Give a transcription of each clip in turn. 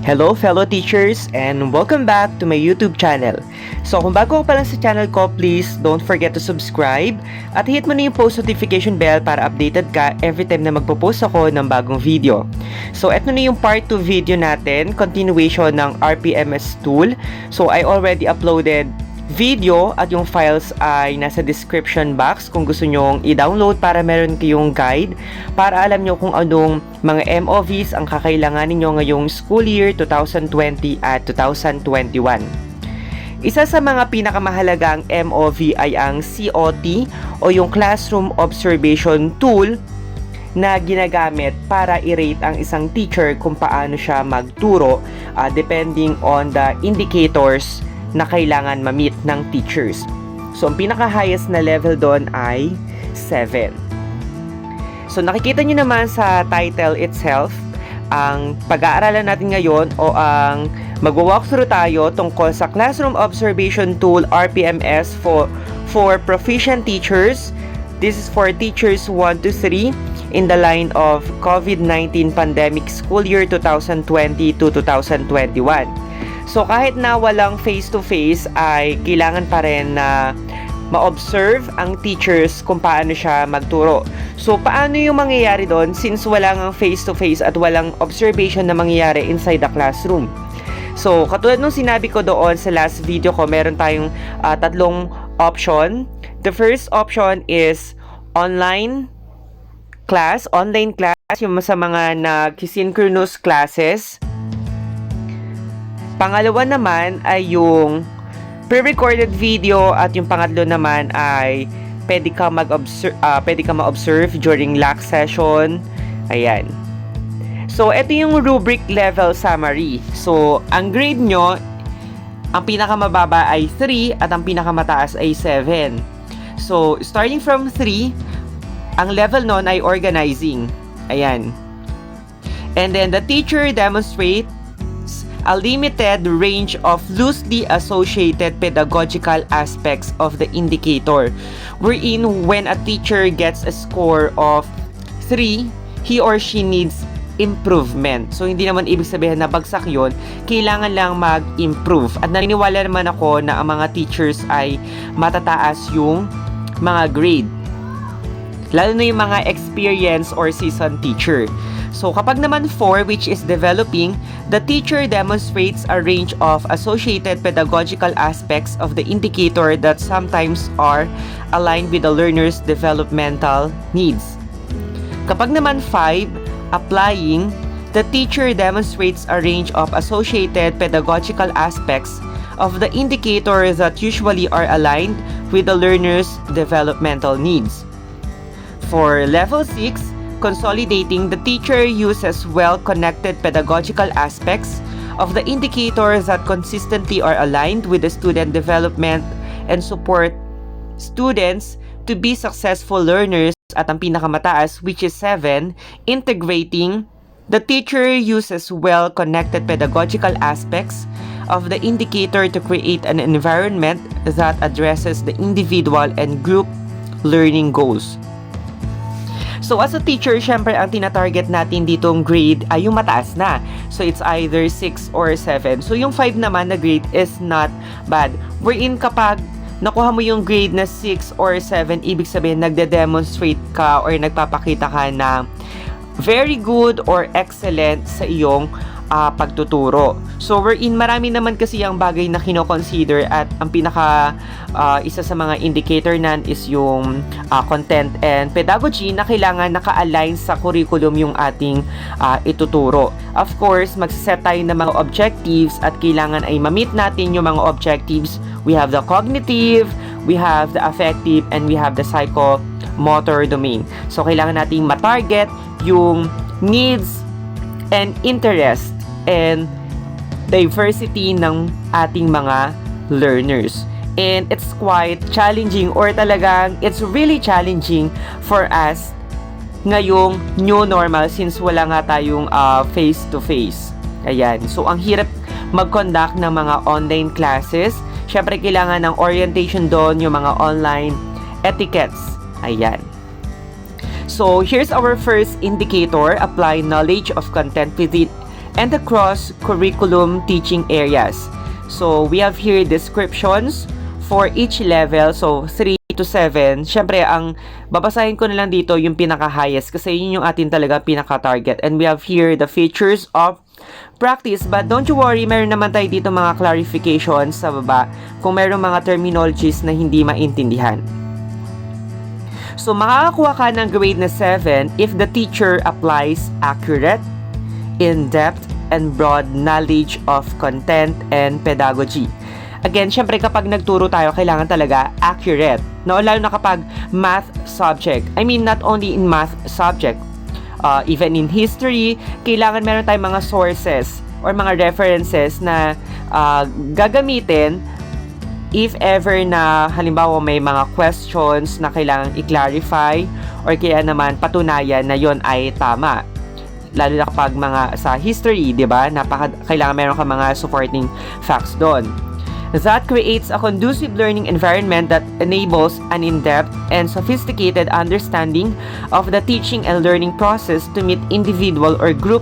Hello fellow teachers and welcome back to my YouTube channel. So kung bago ka pa lang sa channel ko, please don't forget to subscribe at hit mo na yung post notification bell para updated ka every time na magpo-post ako ng bagong video. So eto na yung part 2 video natin, continuation ng RPMS tool. So I already uploaded video at yung files ay nasa description box kung gusto nyong i-download para meron kayong guide para alam nyo kung anong mga MOVs ang kakailanganin nyo ngayong school year 2020 at 2021. Isa sa mga pinakamahalagang MOV ay ang COT o yung Classroom Observation Tool na ginagamit para i-rate ang isang teacher kung paano siya magturo depending on the indicators na kailangan ma-meet ng teachers. So, ang pinaka-highest na level doon ay 7. So, nakikita nyo naman sa title itself, ang pag-aaralan natin ngayon o ang mag-walkthrough tayo tungkol sa Classroom Observation Tool RPMS for proficient teachers. This is for teachers 1 to 3 in the line of COVID-19 pandemic school year 2020 to 2021. So kahit na walang face-to-face ay kailangan pa rin na ma-observe ang teachers kung paano siya magturo. So paano yung mangyayari doon since walang face-to-face at walang observation na mangyayari inside the classroom? So katulad nung sinabi ko doon sa last video ko, meron tayong tatlong option. The first option is online class, yung sa mga nag-synchronous classes. Pangalawa naman ay yung pre-recorded video at yung pangatlo naman ay pwede ka ma-observe during LAC session. Ayan. So, ito yung rubric level summary. So, ang grade nyo, ang pinakamababa ay 3 at ang pinakamataas ay 7. So, starting from 3, ang level nun ay organizing. Ayan. And then, the teacher demonstrates a limited range of loosely associated pedagogical aspects of the indicator, wherein when a teacher gets a score of 3, he or she needs improvement. So, hindi naman ibig sabihin na bagsak yun, kailangan lang mag-improve. At naniniwala naman ako na ang mga teachers ay matataas yung mga grade. Lalo na yung mga experienced or seasoned teacher. So, kapag naman 4, which is developing, the teacher demonstrates a range of associated pedagogical aspects of the indicator that sometimes are aligned with the learner's developmental needs. Kapag naman 5, applying, the teacher demonstrates a range of associated pedagogical aspects of the indicator that usually are aligned with the learner's developmental needs. For level 6, consolidating, the teacher uses well-connected pedagogical aspects of the indicators that consistently are aligned with the student development and support students to be successful learners. At ang pinakamataas, which is 7, integrating, the teacher uses well-connected pedagogical aspects of the indicator to create an environment that addresses the individual and group learning goals. So as a teacher, syempre ang tinatarget natin ditong grade ay yung mataas na. So it's either 6 or 7. So yung 5 naman na grade is not bad. Wherein kapag nakuha mo yung grade na 6 or 7, ibig sabihin nagde-demonstrate ka or nagpapakita ka na very good or excellent sa iyong pagtuturo. So wherein marami naman kasi ang bagay na kino-consider at ang pinaka isa sa mga indicator nan is yung content and pedagogy na kailangan naka-align sa curriculum yung ating ituturo. Of course, magsiset tayo ng mga objectives at kailangan ay ma-meet natin yung mga objectives. We have the cognitive, we have the affective, and we have the psychomotor domain. So kailangan nating ma-target yung needs and interest and diversity ng ating mga learners. And it's quite challenging or talagang it's really challenging for us ngayong new normal since wala nga tayong face-to-face. Ayan. So, ang hirap mag-conduct ng mga online classes. Syempre, kailangan ng orientation doon, yung mga online etiquettes. Ayan. So, here's our first indicator, apply knowledge of content within and the cross-curriculum teaching areas. So, we have here descriptions for each level. So, 3 to 7. Syempre, ang babasahin ko na lang dito yung pinaka-highest kasi yun yung atin talaga pinaka-target. And we have here the features of practice. But don't you worry, meron naman tayo dito mga clarifications sa baba kung meron mga terminologies na hindi maintindihan. So, makakakuha ka ng grade na 7 if the teacher applies accurate, in-depth, and broad knowledge of content and pedagogy. Again, syempre kapag nagturo tayo, kailangan talaga accurate. No? Lalo na kapag math subject. I mean, not only in math subject. Even in history, kailangan meron tayong mga sources or mga references na gagamitin if ever na halimbawa may mga questions na kailangan i-clarify or kaya naman patunayan na yon ay tama. Lalo na kapag mga sa history, di ba? Kailangan meron ka mga supporting facts doon. That creates a conducive learning environment that enables an in-depth and sophisticated understanding of the teaching and learning process to meet individual or group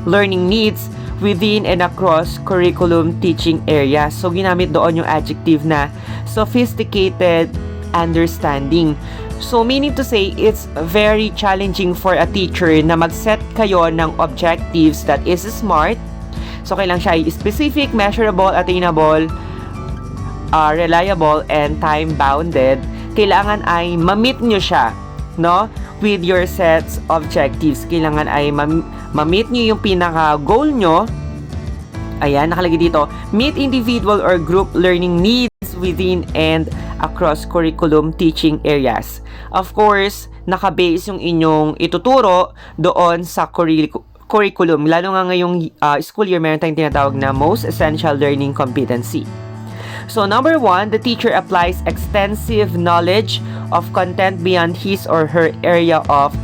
learning needs within and across curriculum teaching areas. So, ginamit doon yung adjective na sophisticated understanding. So, meaning to say, it's very challenging for a teacher na mag-set kayo ng objectives that is smart. So, kailangan siya ay specific, measurable, attainable, reliable, and time-bounded. Kailangan ay ma-meet nyo siya, no? With your sets objectives. Kailangan ay ma-meet nyo yung pinaka-goal nyo. Ayan, nakalagay dito. Meet individual or group learning needs within and across curriculum teaching areas. Of course, nakabase yung inyong ituturo doon sa curriculum. Lalo nga ngayong school year, meron tayong tinatawag na most essential learning competency. So, number 1, the teacher applies extensive knowledge of content beyond his or her area of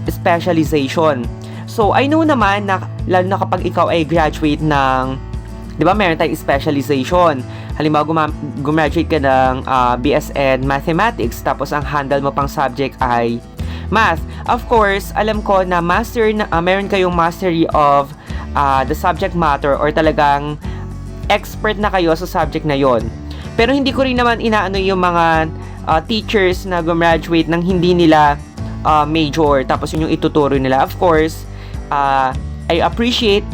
specialization. So, I know naman na lalo na kapag ikaw ay graduate ng, di ba, meron tayong specialization. Halimbawa, gumraduate ka ng BSN Mathematics, tapos ang handle mo pang subject ay Math. Of course, alam ko na meron kayong mastery of the subject matter or talagang expert na kayo sa subject na yon. Pero hindi ko rin naman inaano yung mga teachers na gumraduate ng hindi nila major, tapos yun yung ituturo nila. Of course, I appreciate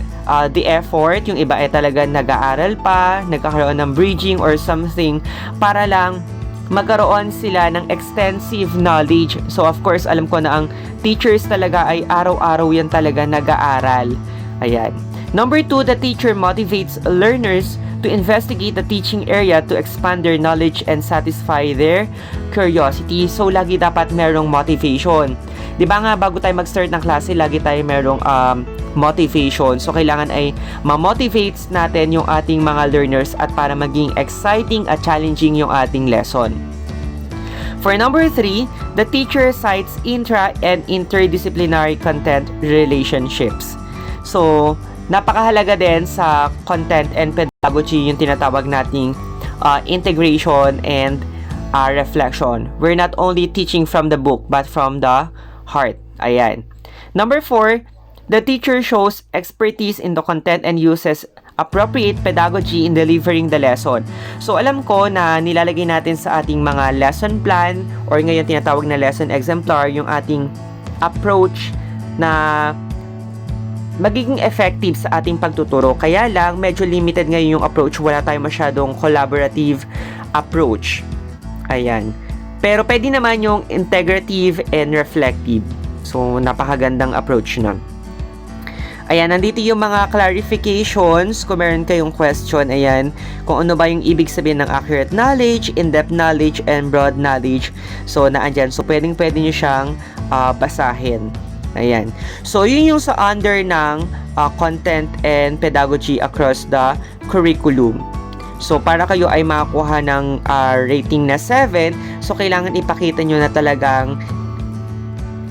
the effort. Yung iba ay talaga nag-aaral pa, nagkakaroon ng bridging or something para lang magkaroon sila ng extensive knowledge. So of course, alam ko na ang teachers talaga ay araw-araw yan talaga nag-aaral. Ayan. Number 2, the teacher motivates learners to investigate the teaching area to expand their knowledge and satisfy their curiosity. So lagi dapat merong motivation. 'Di ba nga bago tayo mag-start ng klase, lagi tayo merong motivation. So, kailangan ay ma-motivates natin yung ating mga learners at para maging exciting at challenging yung ating lesson. For number 3, the teacher cites intra- and interdisciplinary content relationships. So, napakahalaga din sa content and pedagogy yung tinatawag nating integration and reflection. We're not only teaching from the book but from the heart. Ayan. Number 4, the teacher shows expertise in the content and uses appropriate pedagogy in delivering the lesson. So, alam ko na nilalagay natin sa ating mga lesson plan or ngayon tinatawag na lesson exemplar yung ating approach na magiging effective sa ating pagtuturo. Kaya lang, medyo limited ngayon yung approach. Wala tayong masyadong collaborative approach. Ayan. Pero pwede naman yung integrative and reflective. So, napakagandang approach na. Ayan, nandito yung mga clarifications. Kung meron kayong question, ayan, kung ano ba yung ibig sabihin ng accurate knowledge, in-depth knowledge, and broad knowledge. So, naandyan. So, pwede nyo siyang basahin. Ayan. So, yun yung sa under ng content and pedagogy across the curriculum. So, para kayo ay makakuha ng rating na 7, so, kailangan ipakita nyo na talagang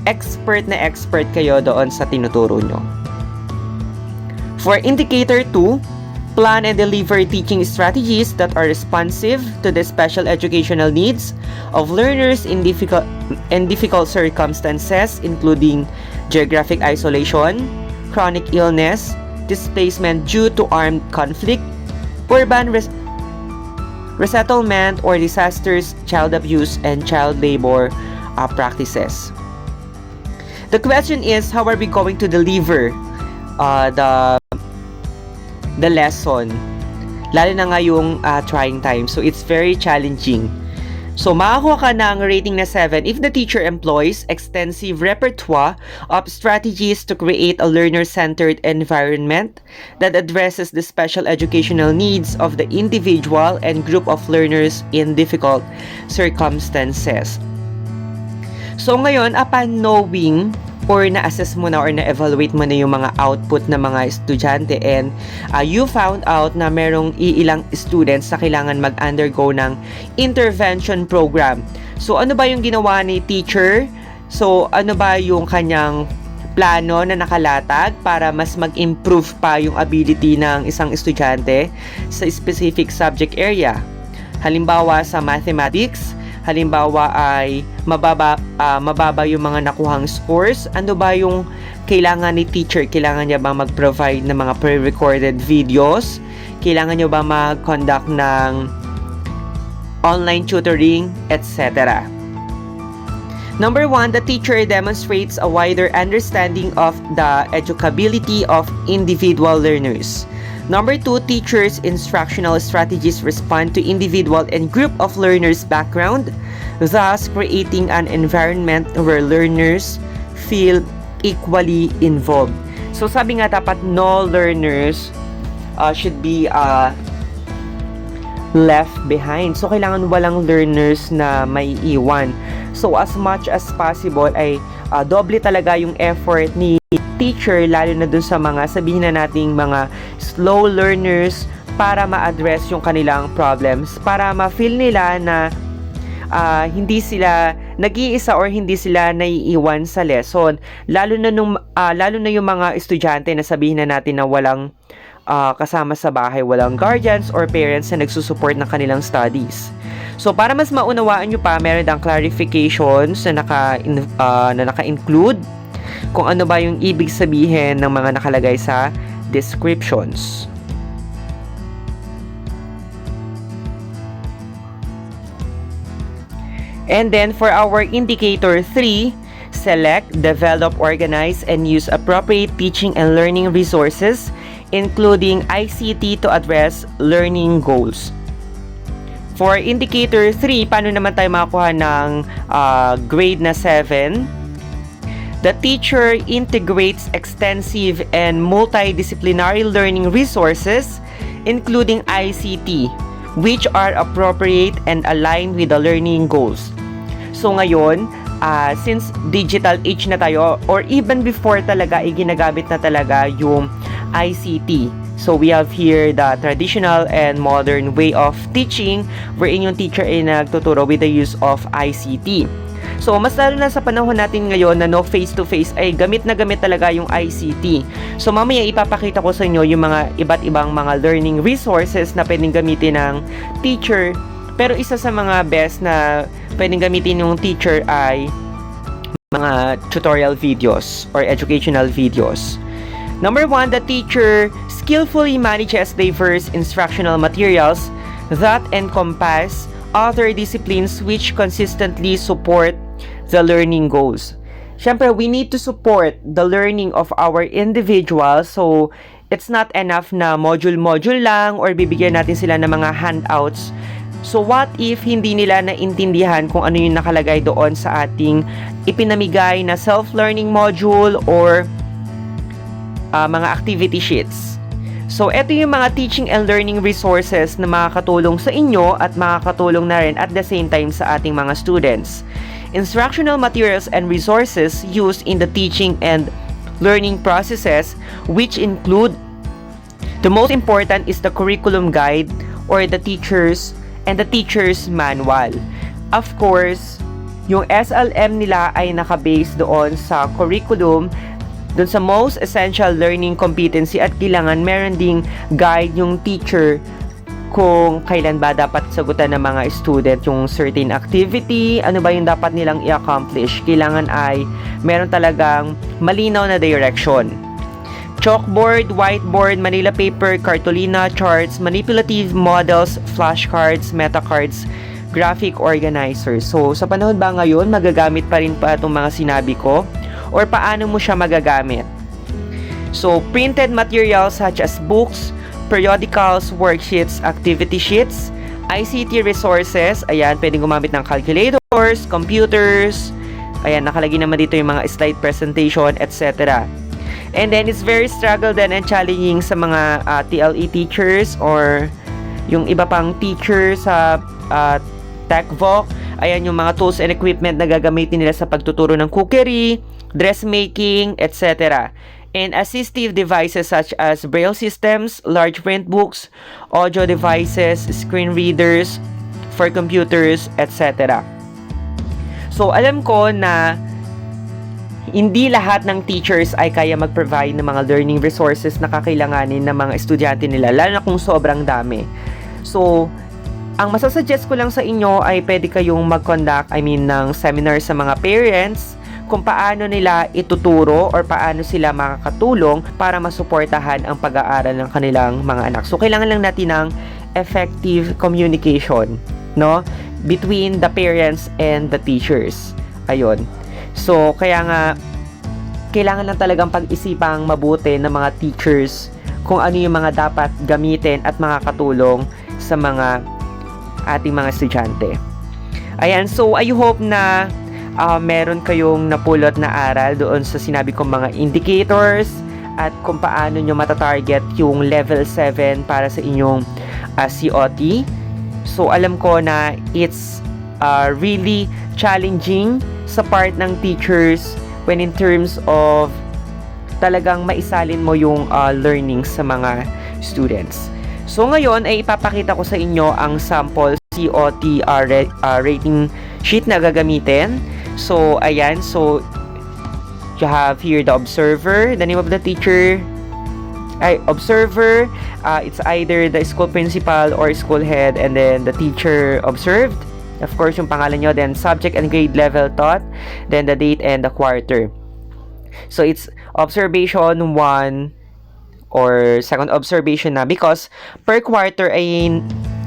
expert kayo doon sa tinuturo nyo. For indicator 2, plan and deliver teaching strategies that are responsive to the special educational needs of learners in difficult circumstances, including geographic isolation, chronic illness, displacement due to armed conflict, urban resettlement or disasters, child abuse, and child labor practices. The question is, how are we going to deliver the lesson? Lalo na ngayong trying time. So, it's very challenging. So, makakuha ka ng rating na 7 if the teacher employs extensive repertoire of strategies to create a learner-centered environment that addresses the special educational needs of the individual and group of learners in difficult circumstances. So, ngayon, upon knowing or na-assess mo na or na-evaluate mo na yung mga output ng mga estudyante and you found out na merong ilang students na kailangan mag-undergo ng intervention program. So, ano ba yung ginawa ni teacher? So, ano ba yung kanyang plano na nakalatag para mas mag-improve pa yung ability ng isang estudyante sa specific subject area? Halimbawa sa mathematics, halimbawa ay mababa yung mga nakuhang scores. Ano ba yung kailangan ni teacher? Kailangan niya ba mag-provide ng mga pre-recorded videos? Kailangan niya ba mag-conduct ng online tutoring, etc. Number 1, the teacher demonstrates a wider understanding of the educability of individual learners. Number 2, teachers' instructional strategies respond to individual and group of learners' background, thus creating an environment where learners feel equally involved. So sabi nga dapat no learners should be left behind. So kailangan walang learners na may iwan. So as much as possible ay doble talaga yung effort ni teacher, lalo na dun sa mga sabihin na nating mga slow learners para ma-address yung kanilang problems, para ma-feel nila na hindi sila nag-iisa or hindi sila naiiwan sa lesson, lalo na yung mga estudyante na sabihin na natin na walang kasama sa bahay, walang guardians or parents na nagsusupport ng kanilang studies. So para mas maunawaan nyo pa, meron dang clarifications na naka-include kung ano ba yung ibig sabihin ng mga nakalagay sa descriptions. And then for our indicator 3, select, develop, organize, and use appropriate teaching and learning resources, including ICT to address learning goals. For indicator 3, paano naman tayo makakuha ng grade na 7? The teacher integrates extensive and multidisciplinary learning resources, including ICT, which are appropriate and aligned with the learning goals. So ngayon, since digital age na tayo, or even before talaga, ginagamit na talaga yung ICT. So we have here the traditional and modern way of teaching, wherein yung teacher ay nagtuturo with the use of ICT. So, mas lalo na sa panahon natin ngayon na no face-to-face ay gamit na gamit talaga yung ICT. So, mamaya ipapakita ko sa inyo yung mga iba't ibang mga learning resources na pwedeng gamitin ng teacher. Pero isa sa mga best na pwedeng gamitin yung teacher ay mga tutorial videos or educational videos. Number 1, the teacher skillfully manages diverse instructional materials that encompass other disciplines which consistently support the learning goals. Siyempre, we need to support the learning of our individuals. So, it's not enough na module-module lang or bibigyan natin sila ng mga handouts. So, what if hindi nila naintindihan kung ano yung nakalagay doon sa ating ipinamigay na self-learning module or mga activity sheets? So, ito yung mga teaching and learning resources na makakatulong sa inyo at makakatulong na rin at the same time sa ating mga students. Instructional materials and resources used in the teaching and learning processes, which include, the most important is the curriculum guide or the teacher's manual. Of course, yung SLM nila ay nakabase doon sa curriculum, doon sa most essential learning competency, at kailangan meron ding guide yung teacher kung kailan ba dapat sagutan ng mga student yung certain activity, ano ba yung dapat nilang i-accomplish. Kailangan ay meron talagang malinaw na direction. chalkboard, whiteboard, Manila paper, cartolina, charts, manipulative models, flashcards, meta cards, graphic organizer. So, sa panahon ba ngayon, magagamit pa rin pa itong mga sinabi ko? Or paano mo siya magagamit? So, printed materials such as books, periodicals, worksheets, activity sheets, ICT resources, ayan, pwedeng gumamit ng calculators, computers, ayan, nakalagay naman dito yung mga slide presentation, etc. And then, it's very struggle then and challenging sa mga TLE teachers or yung iba pang teachers sa TechVoc. Ayan, yung mga tools and equipment na gagamitin nila sa pagtuturo ng cookery, dressmaking, etc. And assistive devices such as braille systems, large print books, audio devices, screen readers for computers, etc. So, alam ko na hindi lahat ng teachers ay kaya mag-provide ng mga learning resources na kakailanganin ng mga estudyante nila, lalo na kung sobrang dami. So, ang masasuggest ko lang sa inyo ay pwede kayong mag-conduct, ng seminar sa mga parents kung paano nila ituturo or paano sila makakatulong para masuportahan ang pag-aaral ng kanilang mga anak. So, kailangan lang natin ng effective communication, no? Between the parents and the teachers. Ayun. So, kaya nga, kailangan lang talagang pag-isipang mabuti ng mga teachers kung ano yung mga dapat gamitin at makakatulong sa mga ating mga estudyante. Ayan, so I hope na meron kayong napulot na aral doon sa sinabi kong mga indicators at kung paano nyo matatarget yung level 7 para sa inyong COT. So, alam ko na it's really challenging sa part ng teachers when in terms of talagang maisalin mo yung learning sa mga students. So ngayon ay ipapakita ko sa inyo ang sample COT rating sheet na gagamitin. So ayan, so you have here the observer, the name of the teacher, observer, it's either the school principal or school head, and then the teacher observed. Of course, yung pangalan nyo, then subject and grade level taught, then the date and the quarter. So, it's observation 1 or second observation na because per quarter ay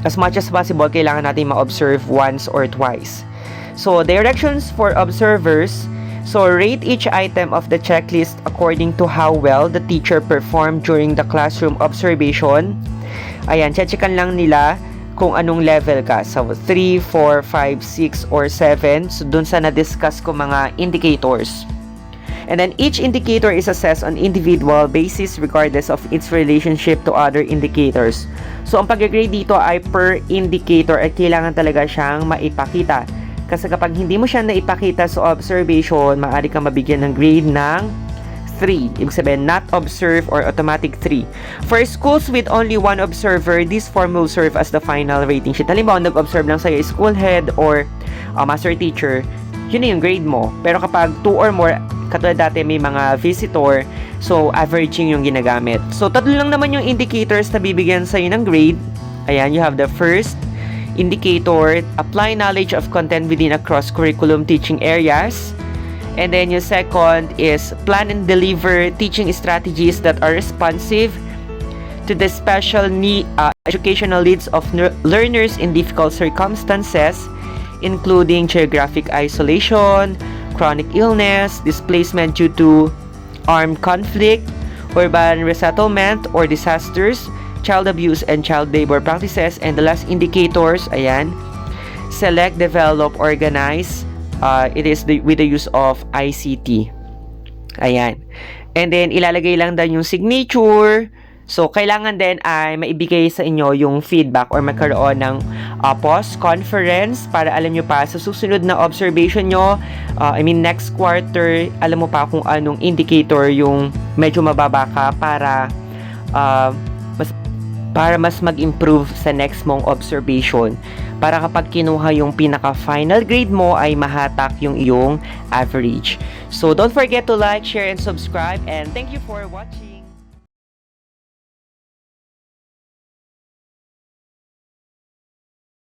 as much as possible, kailangan natin ma-observe once or twice. So, directions for observers. So, rate each item of the checklist according to how well the teacher performed during the classroom observation. Ayan, checkan lang nila kung anong level ka. So, 3, 4, 5, 6, or 7. So, dun sa na-discuss ko mga indicators. And then, each indicator is assessed on individual basis regardless of its relationship to other indicators. So, ang pag-grade dito ay per indicator at kailangan talaga siyang maipakita. Kasi kapag hindi mo siya naipakita sa observation, maaari kang mabigyan ng grade ng 3. Ibig sabihin, not observe or automatic 3. For schools with only one observer, this form will serve as the final rating sheet. Halimbawa, nag-observe lang sa'yo school head or master teacher, yun na yung grade mo. Pero kapag 2 or more, katulad dati may mga visitor, so averaging yung ginagamit. So, tatlo lang naman yung indicators na bibigyan sa'yo ng grade. Ayan, you have the first indicator, apply knowledge of content within a cross-curriculum teaching areas. And then yung second is plan and deliver teaching strategies that are responsive to the special educational needs of learners in difficult circumstances, including geographic isolation, chronic illness, displacement due to armed conflict, urban resettlement or disasters, child abuse and child labor practices. And the last indicators, ayan, select, develop, organize. It is with the use of ICT. Ayan. And then, ilalagay lang din yung signature. So, kailangan din ay maibigay sa inyo yung feedback or magkaroon ng post-conference para alam nyo pa sa susunod na observation nyo, next quarter, alam mo pa kung anong indicator yung medyo mababa ka para mas mag-improve sa next mong observation. Para kapag kinuha yung pinaka-final grade mo ay mahatak yung iyong average. So, don't forget to like, share, and subscribe. And thank you for watching.